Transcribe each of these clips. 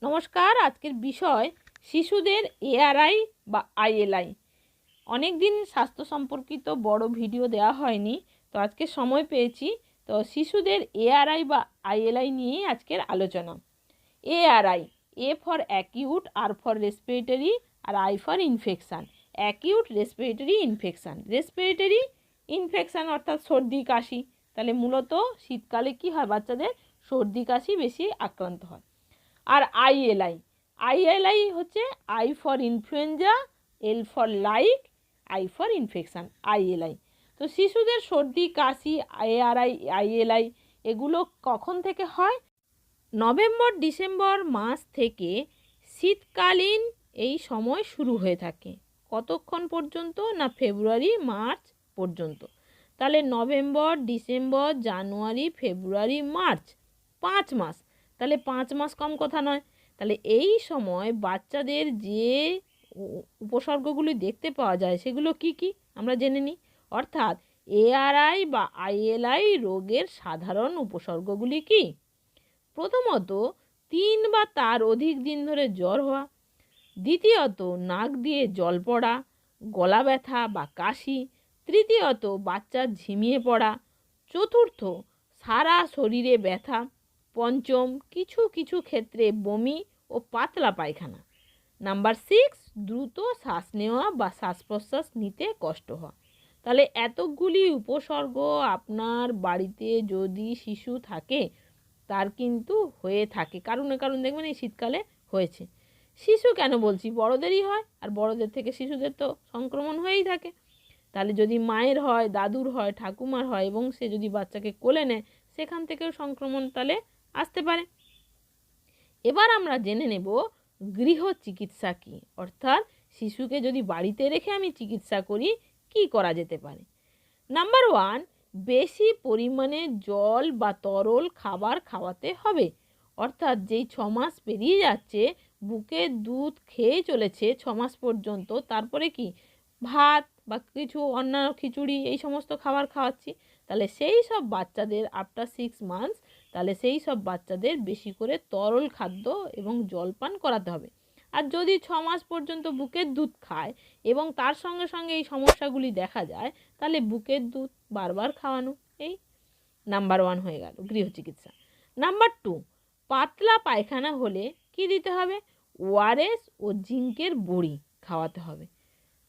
নমস্কার। আজকের বিষয় শিশুদের এআরআই বা আইএলআই। অনেক দিন স্বাস্থ্য সম্পর্কিত বড় ভিডিও দেওয়া হয়নি, তো আজকে সময় পেয়েছি। তো শিশুদের এআরআই বা আইএলআই নিয়েই আজকের আলোচনা। ARI, A for acute, R for respiratory, R I for infection. Acute respiratory infection, respiratory infection অর্থাৎ সর্দি কাশি। তাহলে মূলত শীতকালে কি হয়, বাচ্চাদের সর্দি কাশি বেশি আক্রান্ত হয়। আর আইএলআই, আইএলআই হচ্ছে I for influenza, L for like, I for infection, ILI. তো শিশুদের সর্দি কাশি, এআরআই আইএলআই এগুলো কখন থেকে হয়? নভেম্বর ডিসেম্বর মাস থেকে শীতকালীন এই সময় শুরু হয়ে থাকে। কতক্ষণ পর্যন্ত? না ফেব্রুয়ারি মার্চ পর্যন্ত। তাহলে November December January February March, 5 মাস। তাহলে 5 মাস কম কথা নয়। তাহলে এই সময় বাচ্চাদের যে উপসর্গগুলি দেখতে পাওয়া যায় সেগুলো কি কি আমরা জেনে নিই। অর্থাৎ এআরআই বা আইএলআই রোগের সাধারণ উপসর্গগুলি কি? প্রথমত, 3 বা তার অধিক দিন ধরে জ্বর হওয়া। দ্বিতীয়ত, নাক দিয়ে জল পড়া, গলা ব্যথা বা কাশি। তৃতীয়ত, বাচ্চার ঝিমিয়ে পড়া। চতুর্থ, সারা শরীরে ব্যথা। পঞ্চম, কিছু কিছু ক্ষেত্রে বমি ও পাতলা পায়খানা। নাম্বার 6, দ্রুত শ্বাস নেওয়া বা শ্বাস প্রশ্বাস নিতে কষ্ট হওয়া। তাহলে এতগুলি উপসর্গ আপনার বাড়িতে যদি শিশু থাকে তার কিন্তু হয়ে থাকে, কারণ দেখবেন এই শীতকালে হয়েছে। শিশু কেন বলছি, বড়দেরই হয়, আর বড়দের থেকে শিশুদের তো সংক্রমণ হয়েই থাকে। তাহলে যদি মায়ের হয়, দাদুর হয়, ঠাকুমার হয় এবং সে যদি বাচ্চাকে কোলে নেয়, সেখান থেকেও সংক্রমণ তাহলে আসতে পারে। এবার আমরা জেনে নেব গৃহ চিকিৎসা কী, অর্থাৎ শিশুকে যদি বাড়িতে রেখে আমি চিকিৎসা করি কি করা যেতে পারে। নাম্বার 1, বেশি পরিমাণে জল বা তরল খাবার খাওয়াতে হবে। অর্থাৎ যেই 6 মাস পেরিয়ে যাচ্ছে, বুকের দুধ খেয়ে চলেছে 6 মাস পর্যন্ত, তারপরে কি ভাত বা কিছু অন্যান্য খিচুড়ি এই সমস্ত খাবার খাওয়াচ্ছি, তাহলে সেই সব বাচ্চাদের আফটার 6 মান্থস তাহলে সেই সব বাচ্চাদের বেশি করে তরল খাদ্য এবং জলপান করাতে হবে। আর যদি 6 মাস পর্যন্ত বুকের দুধ খায় এবং তার সঙ্গে সঙ্গে এই সমস্যাগুলি দেখা যায়, তাহলে বুকের দুধ বারবার খাওয়ানো। এই নাম্বার 1 হয়ে গেল গৃহ চিকিৎসা। নাম্বার 2, পাতলা পায়খানা হলে কি দিতে হবে? ওআরএস ও জিঙ্কের বড়ি খাওয়াতে হবে।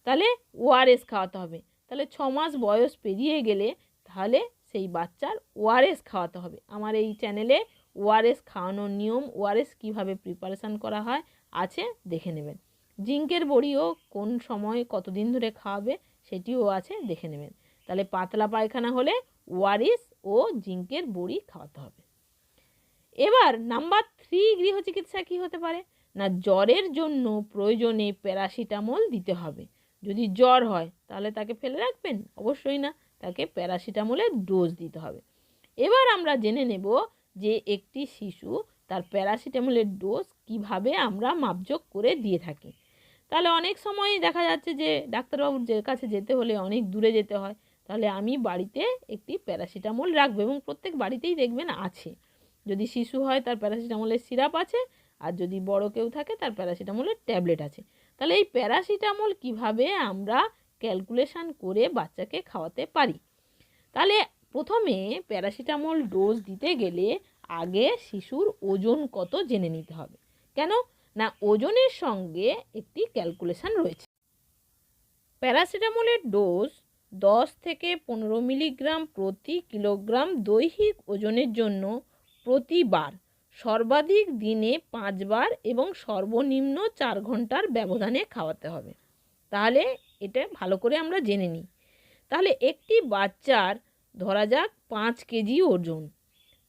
তাহলে ওআরএস খাওয়াতে হবে। তাহলে 6 মাস বয়স পেরিয়ে গেলে তাহলে সেই বাচ্চার ওআরএস খাওয়াতে হবে। আমার এই চ্যানেলে ওআরএস খাওয়ানোর নিয়ম, ওআরএস কীভাবে প্রিপারেশান করা হয় আছে, দেখে নেবেন। জিঙ্কের বড়িও কোন সময় কতদিন ধরে খাওয়াবে সেটিও আছে, দেখে নেবেন। তাহলে পাতলা পায়খানা হলে ওআরএস ও জিঙ্কের বড়ি খাওয়াতে হবে। এবার নাম্বার 3, গৃহ চিকিৎসা কী হতে পারে? না জ্বরের জন্য প্রয়োজনে প্যারাসিটামল দিতে হবে। যদি জ্বর হয় তাহলে তাকে ফেলে রাখবেন? অবশ্যই না, তাকে প্যারাসিটামলের ডোজ দিতে হবে। এবার আমরা জেনে নেব যে একটি শিশু তার প্যারাসিটামলের ডোজ কিভাবে আমরা মাপজোক করে দিয়ে থাকি। তাহলে অনেক সময় দেখা যাচ্ছে যে ডাক্তারবাবুর কাছে যেতে হলে অনেক দূরে যেতে হয়, তাহলে আমি বাড়িতে একটি প্যারাসিটামল রাখবো, এবং প্রত্যেক বাড়িতেই দেখবেন আছে। যদি শিশু হয় তার প্যারাসিটামলের সিরাপ আছে, আর যদি বড় কেউ থাকে তার প্যারাসিটামলের ট্যাবলেট আছে। তাহলে এই প্যারাসিটামল কিভাবে আমরা ক্যালকুলেশন করে বাচ্চাকে খাওয়াতে পারি? তাহলে প্রথমে প্যারাসিটামল ডোজ দিতে গেলে আগে শিশুর ওজন কত জেনে নিতে হবে। কেন না ওজনের সঙ্গে একটি ক্যালকুলেশন রয়েছে। প্যারাসিটামলের ডোজ 10 থেকে 15 মিলিগ্রাম প্রতি কিলোগ্রাম দৈহিক ওজনের জন্য প্রতিবার, সর্বাধিক দিনে 5 বার এবং সর্বনিম্ন 4 ঘন্টার ব্যবধানে খাওয়াতে হবে। তাহলে এটা ভালো করে আমরা জেনে নিই। তাহলে একটি বাচ্চার ধরা যাক 5 কেজি ওজন,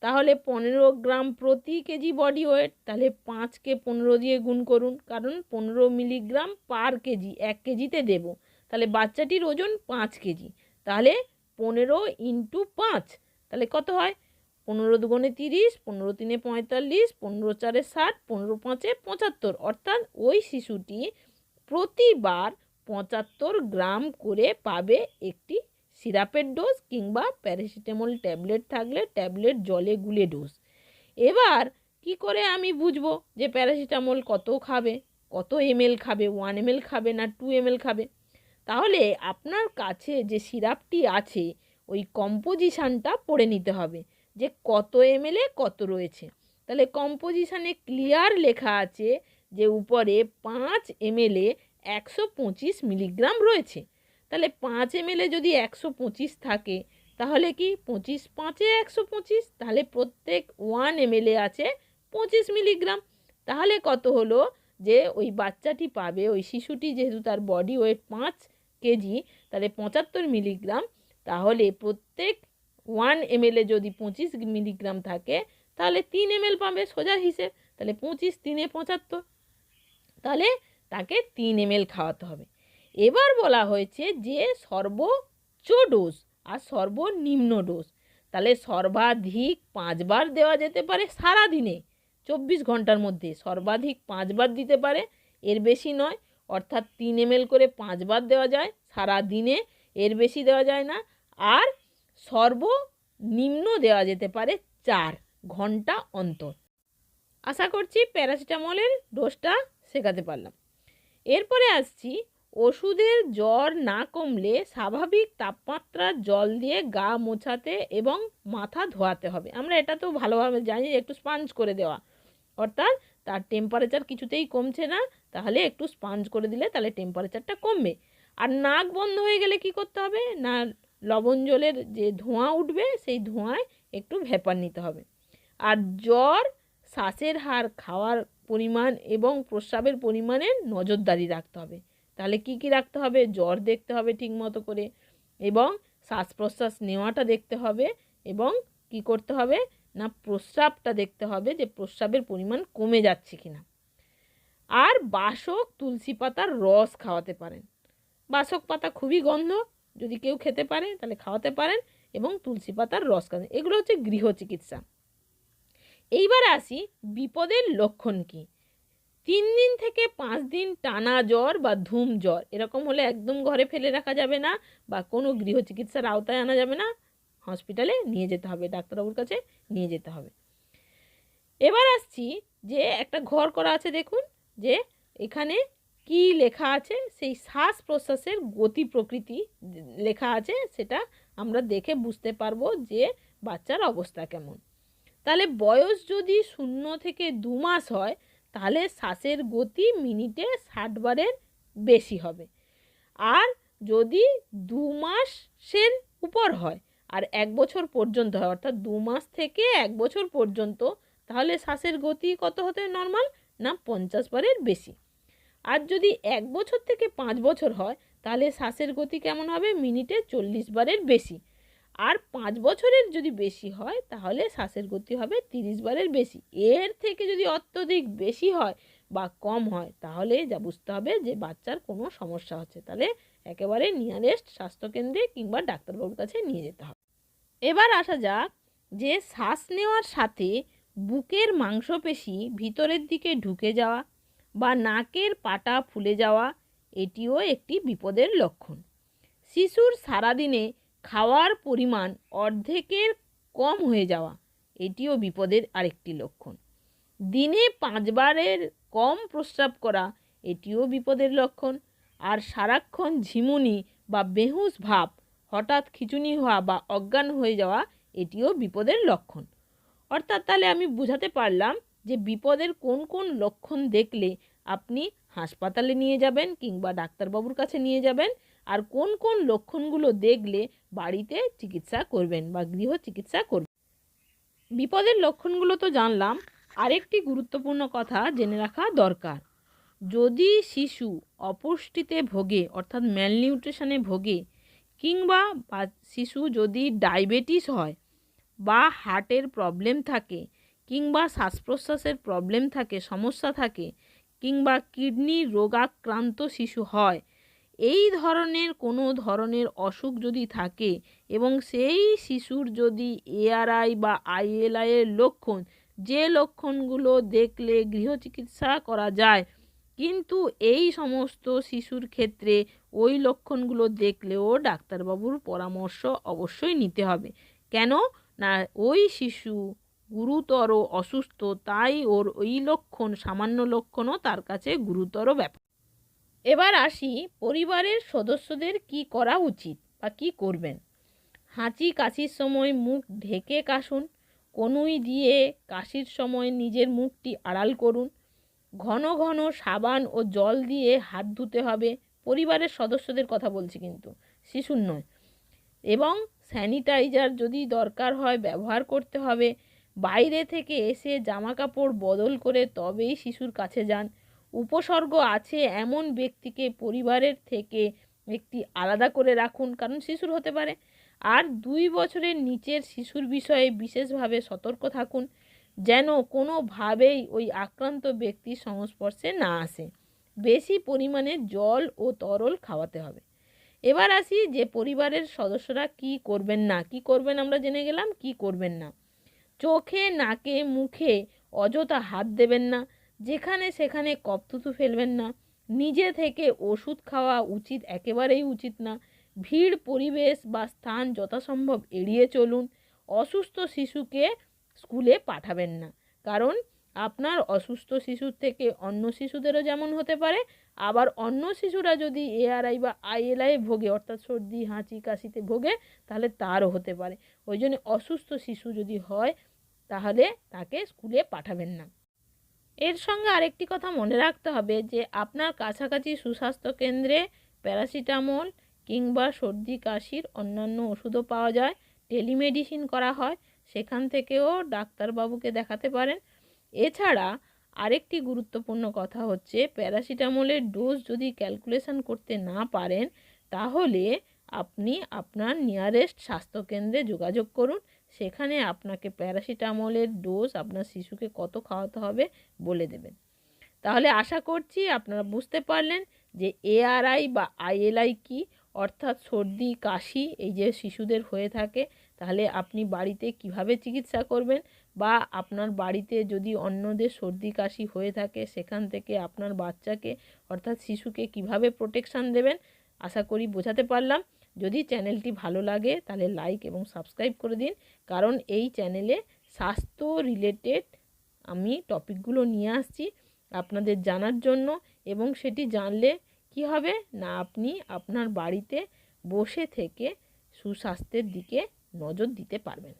তাহলে 15 গ্রাম প্রতি কেজি বডি ওয়েট। তাহলে 5কে 15 দিয়ে গুণ করুন, কারণ 15 মিলিগ্রাম পার কেজি 1 কেজিতে দেব। তাহলে বাচ্চাটির ওজন 5 কেজি, তাহলে 15 ইন্টু 5, তাহলে কত হয়? 15 দুগুণে 30, 15 তিনে 45, 15 চারে 60, 15 পাঁচে 75। অর্থাৎ ওই শিশুটি প্রতিবার 75 গ্রাম করে পাবে একটি সিরাপের ডোজ, কিংবা প্যারাসিটামল ট্যাবলেট থাকলে ট্যাবলেট জলে গুলে ডোজ। এবার কি করে আমি বুঝবো যে প্যারাসিটামল কত খাবে, কত এমএল খাবে, 1 ml খাবে না 2 ml খাবে? তাহলে আপনার কাছে যে সিরাপটি আছে ওই কম্পোজিশানটা পড়ে নিতে হবে যে কত এমএলে কত রয়েছে। তাহলে কম্পোজিশানে ক্লিয়ার লেখা আছে যে উপরে 5 ml 125 মিলিগ্রাম রয়েছে। তাহলে 5 ml যদি 125 থাকে তাহলে কি 25 5 125, তাহলে প্রত্যেক 1 ml আছে 25 মিলিগ্রাম। তাহলে কত হলো যে ওই বাচ্চাটি পাবে, ওই শিশুটি যেহেতু তার বডি ওয়েট 5 কেজি, তাহলে 75 মিলিগ্রাম। তাহলে প্রত্যেক 1 ml যদি 25 মিলিগ্রাম থাকে তাহলে 3 ml পাবে, সোজা হিসেব। তাহলে 25 3 75, তাহলে তাকে 3 ml খাওয়াতে হবে। এবার বলা হয়েছে যে সর্বোচ্চ ডোজ আর সর্বনিম্ন ডোজ। তাহলে সর্বাধিক 5 বার দেওয়া যেতে পারে সারাদিনে, 24 ঘন্টার মধ্যে সর্বাধিক 5 বার দিতে পারে, এর বেশি নয়। অর্থাৎ 3 ml করে 5 বার দেওয়া যায় সারাদিনে, এর বেশি দেওয়া যায় না। আর সর্বনিম্ন দেওয়া যেতে পারে 4 ঘন্টা অন্তর। আশা করছি প্যারাসিটামলের ডোজটা শেখাতে পারলাম। এরপরে আসছি, ওষুধের জ্বর না কমলে স্বাভাবিক তাপমাত্রার জল দিয়ে গা মোছাতে এবং মাথা ধোয়াতে হবে। আমরা এটা তো ভালোভাবে জানি, একটু স্পঞ্জ করে দেওয়া, অর্থাৎ তার টেম্পারেচার কিছুতেই কমছে না, তাহলে একটু স্পঞ্জ করে দিলে তাহলে টেম্পারেচারটা কমবে। আর নাক বন্ধ হয়ে গেলে কি করতে হবে না, লবণ জলের যে ধোঁয়া উঠবে সেই ধোঁয়ায় একটু ভেপার নিতে হবে। আর জ্বর, শ্বাসের হার, খাওয়ার পরিমাণ এবং প্রস্রাবের পরিমাণের নজরদারি রাখতে হবে। তাহলে কি কি রাখতে হবে? জ্বর দেখতে হবে ঠিক মতো করে, এবং শ্বাস প্রশ্বাস নেওয়াটা দেখতে হবে, এবং কি করতে হবে না প্রস্রাবটা দেখতে হবে যে প্রস্রাবের পরিমাণ কমে যাচ্ছে কিনা। আর বাসক তুলসী পাতার রস খাওয়াতে পারেন। বাসক পাতা খুবই গন্ধ, যদি কেউ খেতে পারে তাহলে খাওয়াতে পারেন, এবং তুলসী পাতার রস খাওয়াতে। এগুলো হচ্ছে গৃহ চিকিৎসা। এইবার আসি বিপদের লক্ষণ কি। 3 দিন থেকে 5 দিন টানা জ্বর বা ধুম জ্বর এরকম হলে একদম ঘরে ফেলে রাখা যাবে না, বা কোনো গৃহ চিকিৎসার আওতায় আনা যাবে না, হসপিটালে নিয়ে যেতে হবে, ডাক্তারবাবুর কাছে নিয়ে যেতে হবে। এবার আসছি যে একটা ঘর করা আছে, দেখুন যে এখানে কি লেখা আছে, সেই শ্বাস প্রশ্বাসের গতি প্রকৃতি লেখা আছে, সেটা আমরা দেখে বুঝতে পারবো যে বাচ্চার অবস্থা কেমন। তাহলে বয়স যদি 0 থেকে 2 মাস হয় তাহলে শ্বাসের গতি মিনিটে 60 বারের বেশি হবে। আর যদি 2 মাসের উপর হয় আর 1 বছর পর্যন্ত হয়, অর্থাৎ 2 মাস থেকে 1 বছর পর্যন্ত, তাহলে শ্বাসের গতি কত হতে নর্মাল না 50 বারের বেশি। আর যদি 1 বছর থেকে 5 বছর হয় তাহলে শ্বাসের গতি কেমন হবে? মিনিটে 40 বারের বেশি। আর 5 বছরের যদি বেশি হয় তাহলে শ্বাসের গতি হবে 30 বারের বেশি। এর থেকে যদি অত্যধিক বেশি হয় বা কম হয় তাহলে যা বুঝতে হবে যে বাচ্চার কোনো সমস্যা হচ্ছে, তাহলে একেবারে নিয়ারেস্ট স্বাস্থ্যকেন্দ্রে কিংবা ডাক্তারবাবুর কাছে নিয়ে যেতে হবে। এবার আসা যাক যে শ্বাস নেওয়ার সাথে বুকের মাংসপেশি ভিতরের দিকে ঢুকে যাওয়া বা নাকের পাটা ফুলে যাওয়া, এটিও একটি বিপদের লক্ষণ। শিশুর সারাদিনে খাওয়ার পরিমাণ অর্ধেকের কম হয়ে যাওয়া, এটিও বিপদের আরেকটি লক্ষণ। দিনে 5 বারের কম প্রস্রাব করা, এটিও বিপদের লক্ষণ। আর সারাক্ষণ ঝিমুনি বা বেহুশ ভাব, হঠাৎ খিঁচুনি হওয়া বা অজ্ঞান হয়ে যাওয়া, এটিও বিপদের লক্ষণ। অর্থাৎ তাহলে আমি বোঝাতে পারলাম যে বিপদের কোন কোন লক্ষণ দেখলে আপনি হাসপাতালে নিয়ে যাবেন কিংবা ডাক্তারবাবুর কাছে নিয়ে যাবেন, আর কোন কোন লক্ষণগুলো দেখলে বাড়িতে চিকিৎসা করবেন বা গৃহ চিকিৎসা করবেন। বিপদের লক্ষণগুলো তো জানলাম, আরেকটি গুরুত্বপূর্ণ কথা জেনে রাখা দরকার। যদি শিশু অপুষ্টিতে ভোগে, অর্থাৎ ম্যালনিউট্রিশনে ভোগে, কিংবা শিশু যদি ডায়াবেটিস হয় বা হার্টের প্রবলেম থাকে, কিংবা শ্বাস প্রশ্বাসের প্রবলেম থাকে, সমস্যা থাকে, কিংবা কিডনি রোগাক্রান্ত শিশু হয়, এই ধরনের কোনো ধরনের অসুখ যদি থাকে এবং সেই শিশুর যদি ARI বা ILI এর লক্ষণ, যে লক্ষণগুলো দেখলে গৃহ চিকিৎসা করা যায়, কিন্তু এই সমস্ত শিশুর ক্ষেত্রে ওই লক্ষণগুলো দেখলেও ডাক্তারবাবুর পরামর্শ অবশ্যই নিতে হবে। কেন না ওই শিশু গুরুতর অসুস্থ, তাই ওর ওই লক্ষণ সামান্য লক্ষণও তার কাছে গুরুতর ব্যাপার। এবার আসি পরিবারের সদস্যদের কি করা উচিত বা কি করবেন। হাঁচি কাশির সময় মুখ ঢেকে কাশুন। কনুই দিয়ে কাশির সময় নিজের মুখটি আড়াল করুন। ঘন ঘন সাবান ও জল দিয়ে হাত ধুতে হবে। পরিবারের সদস্যদের কথা বলছি, কিন্তু শিশুর নয়। এবং স্যানিটাইজার যদি দরকার হয় ব্যবহার করতে হবে। বাইরে থেকে এসে জামা কাপড় বদল করে তবেই শিশুর কাছে যান। উপসর্গ আছে এমন ব্যক্তিকে পরিবারের থেকে একটি আলাদা করে রাখুন, কারণ শিশুর হতে পারে। আর 2 বছরের নিচের শিশুর বিষয়ে বিশেষভাবে সতর্ক থাকুন, যেন কোনোভাবেই ওই আক্রান্ত ব্যক্তির সংস্পর্শে না আসে। বেশি পরিমাণে জল ও তরল খাওয়াতে হবে। এবার আসি যে পরিবারের সদস্যরা কি করবেন না। কি করবেন আমরা জেনে গেলাম, কি করবেন না। চোখে, নাকে, মুখে অযথা হাত দেবেন না। যেখানে সেখানে কপ থুতু ফেলবেন না। নিজে থেকে ওষুধ খাওয়া উচিত, একেবারেই উচিত না। ভিড় পরিবেশ বা স্থান যথাসম্ভব এড়িয়ে চলুন। অসুস্থ শিশুকে স্কুলে পাঠাবেন না, কারণ আপনার অসুস্থ শিশুর থেকে অন্য শিশুদেরও যেমন হতে পারে, আবার অন্য শিশুরা যদি ARI বা ILI ভোগে, অর্থাৎ সর্দি হাঁচি কাশিতে ভোগে, তাহলে তারও হতে পারে। ওই জন্য অসুস্থ শিশু যদি হয় তাহলে তাকে স্কুলে পাঠাবেন না। এর সঙ্গে আরেকটি কথা মনে রাখতে হবে যে আপনার কাছাকাছি সুস্বাস্থ্য কেন্দ্রে প্যারাসিটামল কিংবা সর্দি কাশির অন্যান্য ওষুধও পাওয়া যায়। টেলিমেডিসিন করা হয়, সেখান থেকেও ডাক্তারবাবুকে দেখাতে পারেন। এছাড়া আরেকটি গুরুত্বপূর্ণ কথা হচ্ছে, প্যারাসিটামলের ডোজ যদি ক্যালকুলেশন করতে না পারেন তাহলে আপনি আপনার নিয়ারেস্ট স্বাস্থ্যকেন্দ্রে যোগাযোগ করুন। সেখানে আপনাকে প্যারাসিটামলের ডোজ আপনার শিশুকে কত খাওয়াতে হবে বলে দেবেন। তাহলে আশা করছি আপনারা বুঝতে পারলেন যে ARI বা ILI কি, অর্থাৎ সর্দি কাশি এই যে শিশুদের হয়ে থাকে, তাহলে আপনি বাড়িতে কিভাবে চিকিৎসা করবেন, বা আপনার বাড়িতে যদি অন্যদের সর্দি কাশি হয়ে থাকে সেখান থেকে আপনার বাচ্চাকে অর্থাৎ শিশুকে কিভাবে প্রোটেকশান দেবেন। আশা করি বোঝাতে পারলাম। যদি চ্যানেলটি ভালো লাগে তাহলে লাইক এবং সাবস্ক্রাইব করে দিন, কারণ এই চ্যানেলে স্বাস্থ্য রিলেটেড আমি টপিকগুলো নিয়ে আসছি আপনাদের জানার জন্য। এবং সেটি জানলে কি হবে না, আপনি আপনার বাড়িতে বসে থেকে সুস্বাস্থ্যের দিকে নজর দিতে পারবেন।